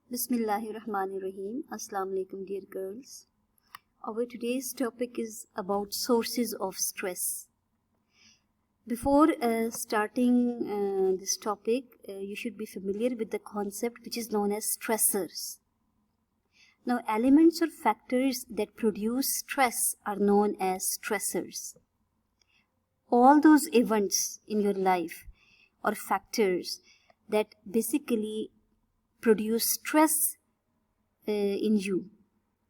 Bismillahirrahmanirrahim. Assalamu alaikum, dear girls. Our today's topic is about sources of stress. Before starting this topic, you should be familiar with the concept which is known as stressors. Now, elements or factors that produce stress are known as stressors. All those events in your life or factors that basically produce stress in you,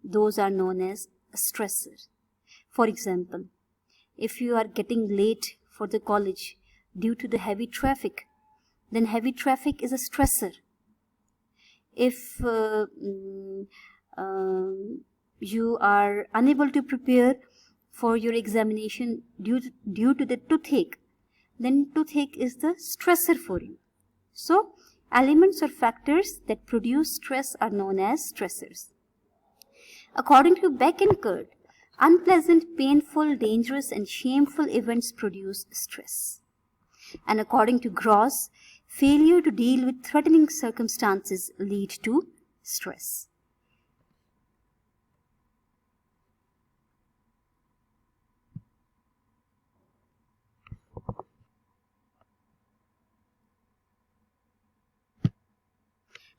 those are known as stressors. For example, if you are getting late for the college due to the heavy traffic, then heavy traffic is a stressor. If you are unable to prepare for your examination due to the toothache, then toothache is the stressor for you. So, elements or factors that produce stress are known as stressors. According to Beck and Kurt, unpleasant, painful, dangerous, and shameful events produce stress. And according to Gross, failure to deal with threatening circumstances lead to stress.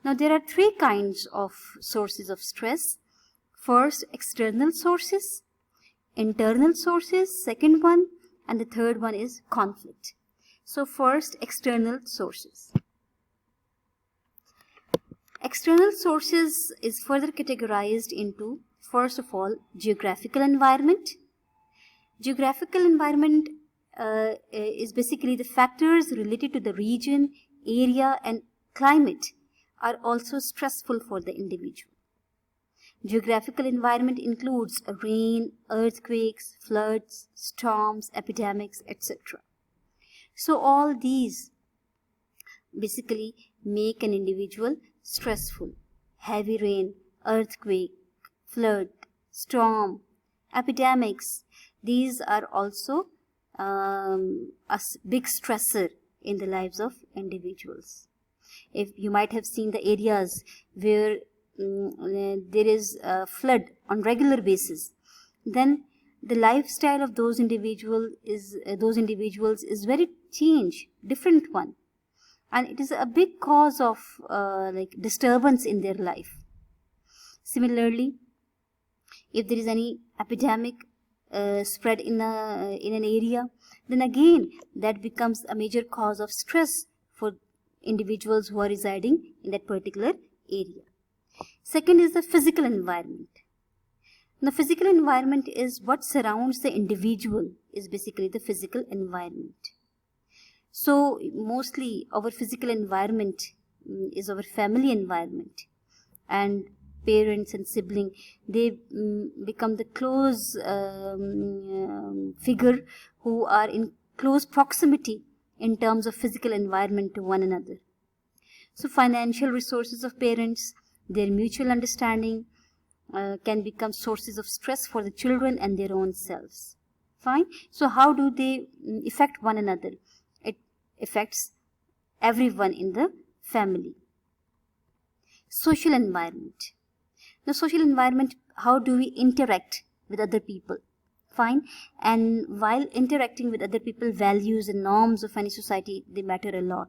Now, there are three kinds of sources of stress. First, external sources, internal sources, second one, and the third one is conflict. So, first, external sources. External sources is further categorized into, first of all, geographical environment. Geographical environment is basically the factors related to the region, area, and climate are also stressful for the individual. Geographical environment includes rain, earthquakes, floods, storms, epidemics, etc. So all these basically make an individual stressful. Heavy rain, earthquake, flood, storm, epidemics, these are also a big stressor in the lives of individuals. If you might have seen the areas where there is a flood on regular basis, then the lifestyle of those individuals is very different one, and it is a big cause of disturbance in their life. Similarly, if there is any epidemic spread in an area, then again that becomes a major cause of stress for individuals who are residing in that particular area. Second is the physical environment. The physical environment is what surrounds the individual, is basically the physical environment. So mostly our physical environment is our family environment, and parents and sibling, they become the close figure who are in close proximity in terms of physical environment to one another. So financial resources of parents, their mutual understanding can become sources of stress for the children and their own selves. Fine. So how do they affect one another? It affects everyone in the family. Social environment. Now, social environment, how do we interact with other people? Fine. And while interacting with other people, values and norms of any society, they matter a lot.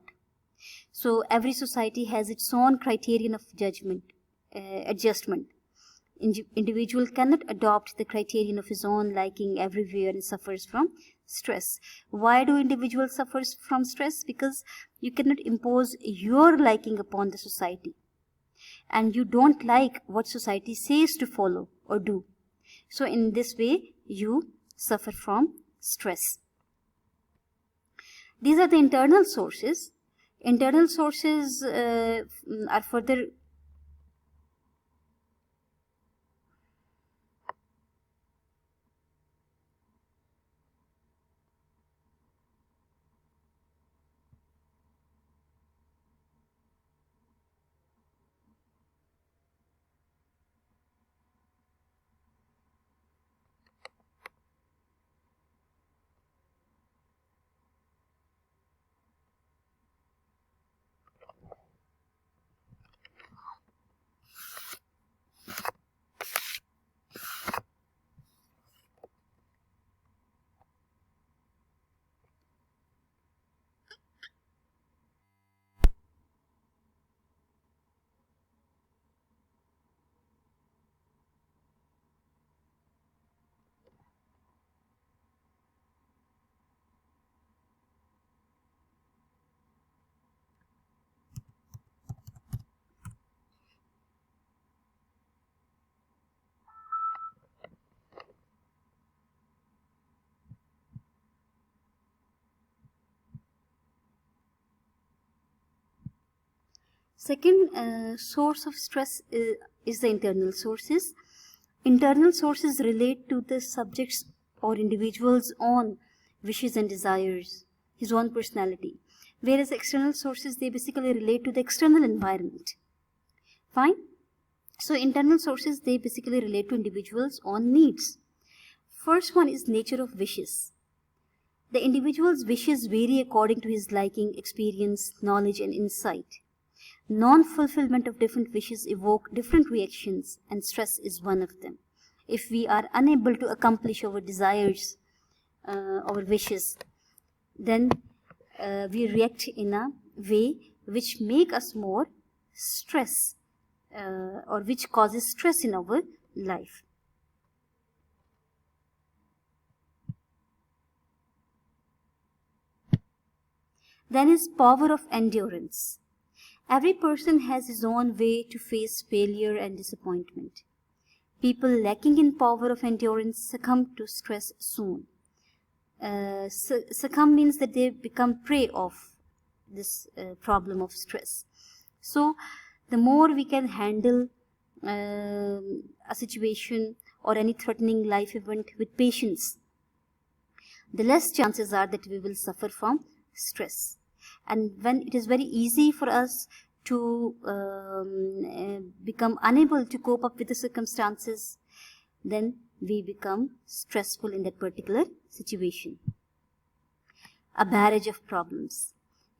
So every society has its own criterion of judgment, adjustment. Individual cannot adopt the criterion of his own liking everywhere and suffers from stress. Why do individuals suffer from stress? Because you cannot impose your liking upon the society, and you don't like what society says to follow or do. So in this way, you suffer from stress. These are the internal sources. Internal sources are further Second source of stress is the internal sources. Internal sources relate to the subject's or individual's own wishes and desires, his own personality. Whereas external sources, they basically relate to the external environment. Fine? So internal sources, they basically relate to individual's own needs. First one is nature of wishes. The individual's wishes vary according to his liking, experience, knowledge and insight. Non-fulfillment of different wishes evoke different reactions, and stress is one of them. If we are unable to accomplish our desires, our wishes, then we react in a way which make us more stress or which causes stress in our life. Then is power of endurance. Every person has his own way to face failure and disappointment. People lacking in power of endurance succumb to stress soon. Succumb means that they become prey of this problem of stress. So, the more we can handle a situation or any threatening life event with patience, the less chances are that we will suffer from stress. And when it is very easy for us to become unable to cope up with the circumstances, then we become stressful in that particular situation. A barrage of problems.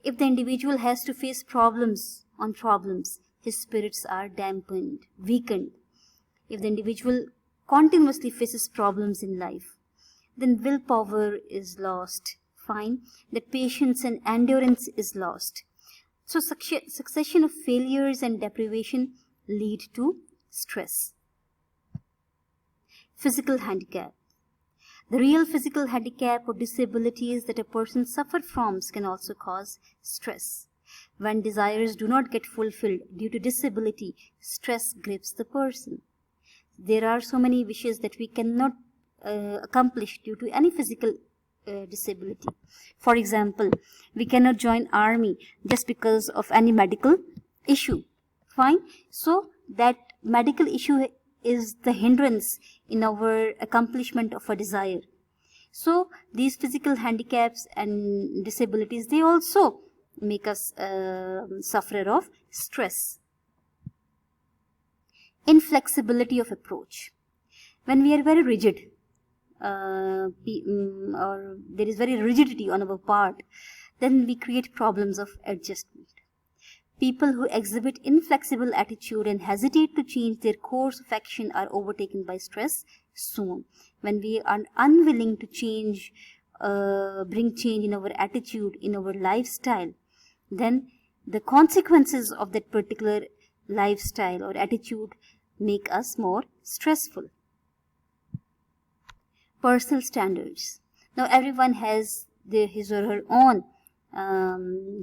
If the individual has to face problems on problems, his spirits are dampened, weakened. If the individual continuously faces problems in life, then willpower is lost. Fine, that patience and endurance is lost. So succession of failures and deprivation lead to stress. Physical handicap. The real physical handicap or disabilities that a person suffers from can also cause stress. When desires do not get fulfilled due to disability, stress grips the person. There are so many wishes that we cannot accomplish due to any physical disability. For example, we cannot join army just because of any medical issue. Fine. So that medical issue is the hindrance in our accomplishment of a desire. So these physical handicaps and disabilities, they also make us sufferer of stress. Inflexibility of approach. When we are very rigid, or there is very rigidity on our part, then we create problems of adjustment. People who exhibit inflexible attitude and hesitate to change their course of action are overtaken by stress soon. When we are unwilling to change, bring change in our attitude, in our lifestyle, then the consequences of that particular lifestyle or attitude make us more stressful. Personal standards. Now everyone has his or her own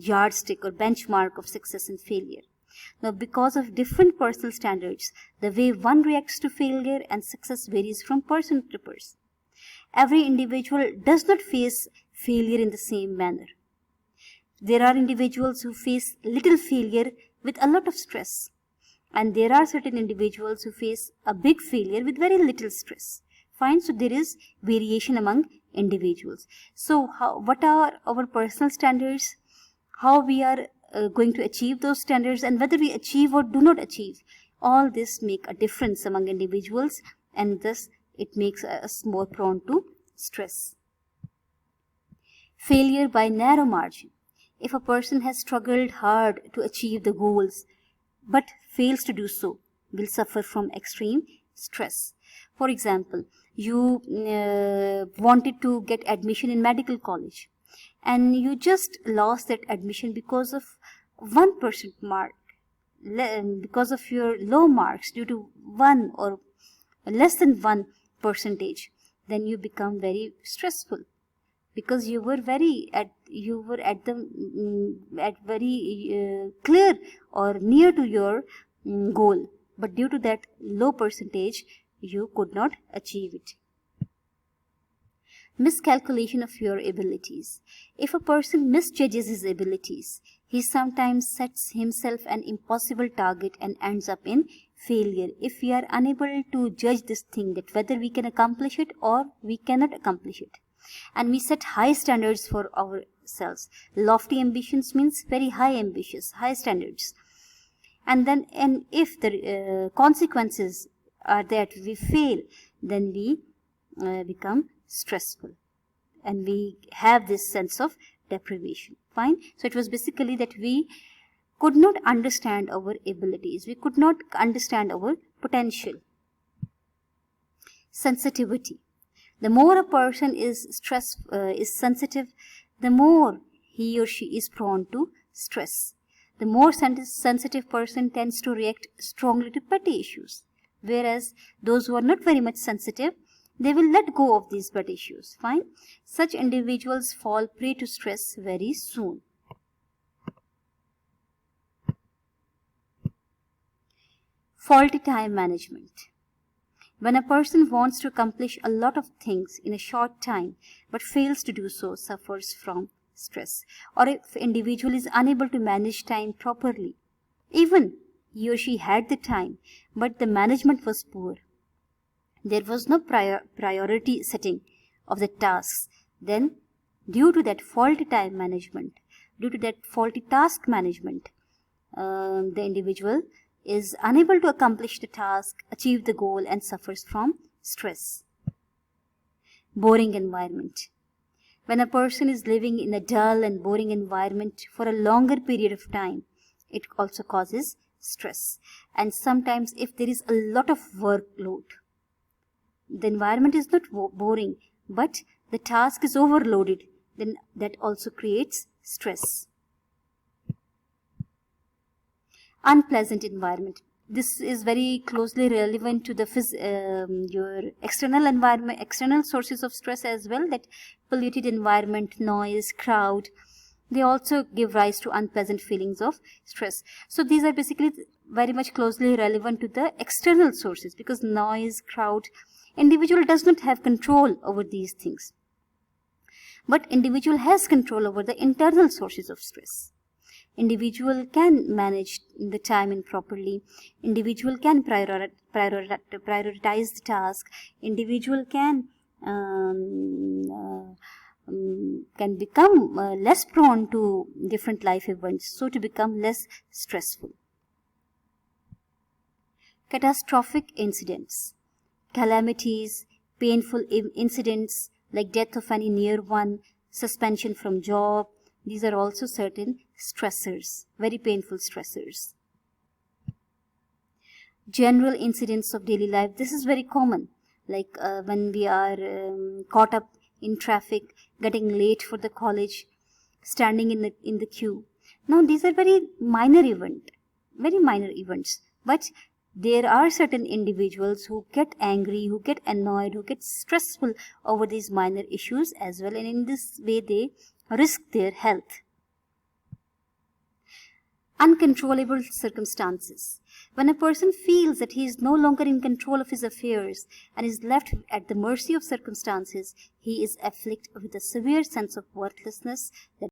yardstick or benchmark of success and failure. Now because of different personal standards, the way one reacts to failure and success varies from person to person. Every individual does not face failure in the same manner. There are individuals who face little failure with a lot of stress, and there are certain individuals who face a big failure with very little stress. Fine, so there is variation among individuals. So what are our personal standards? How we are going to achieve those standards, and whether we achieve or do not achieve. All this make a difference among individuals, and thus it makes us more prone to stress. Failure by narrow margin. If a person has struggled hard to achieve the goals, but fails to do so, will suffer from extreme stress. For example, you wanted to get admission in medical college, and you just lost that admission because of 1% mark, because of your low marks due to 1 or less than 1%, then you become very stressful, because you were very clear or near to your goal, but due to that low percentage, you could not achieve it. Miscalculation of your abilities. If a person misjudges his abilities, He sometimes sets himself an impossible target and ends up in failure if we are unable to judge this thing, that whether we can accomplish it or we cannot accomplish it. And we set high standards for ourselves. Lofty ambitions means very high standards. And if the consequences are that we fail, then we become stressful and we have this sense of deprivation. Fine. So it was basically that we could not understand our abilities, we could not understand our potential. Sensitivity. The more a person is sensitive, the more he or she is prone to stress. The more sensitive person tends to react strongly to petty issues, whereas those who are not very much sensitive, they will let go of these bad issues. Fine. Such individuals fall prey to stress very soon. Faulty time management. When a person wants to accomplish a lot of things in a short time but fails to do so, suffers from stress. Or if individual is unable to manage time properly, even he or she had the time but the management was poor, there was no priority setting of the tasks, then due to that faulty time management, due to that faulty task management, the individual is unable to accomplish the task, achieve the goal, and suffers from stress. Boring environment. When a person is living in a dull and boring environment for a longer period of time, it also causes stress. And sometimes if there is a lot of workload, the environment is not boring, but the task is overloaded, then that also creates stress. Unpleasant environment. This is very closely relevant to the your external environment, external sources of stress as well, that polluted environment, noise, crowd, they also give rise to unpleasant feelings of stress. So these are basically very much closely relevant to the external sources, because noise, crowd, individual does not have control over these things, but individual has control over the internal sources of stress. Individual can manage the time improperly, individual can prioritize the task, individual can become less prone to different life events, so to become less stressful. Catastrophic incidents. Calamities, painful incidents like death of any near one, suspension from job, these are also certain stressors, very painful stressors. General incidents of daily life. This is very common, like when we are caught up in traffic, getting late for the college, standing in the queue. Now these are very minor events, but there are certain individuals who get angry, who get annoyed, who get stressful over these minor issues as well, and in this way they risk their health. Uncontrollable circumstances. When a person feels that he is no longer in control of his affairs and is left at the mercy of circumstances, he is afflicted with a severe sense of worthlessness that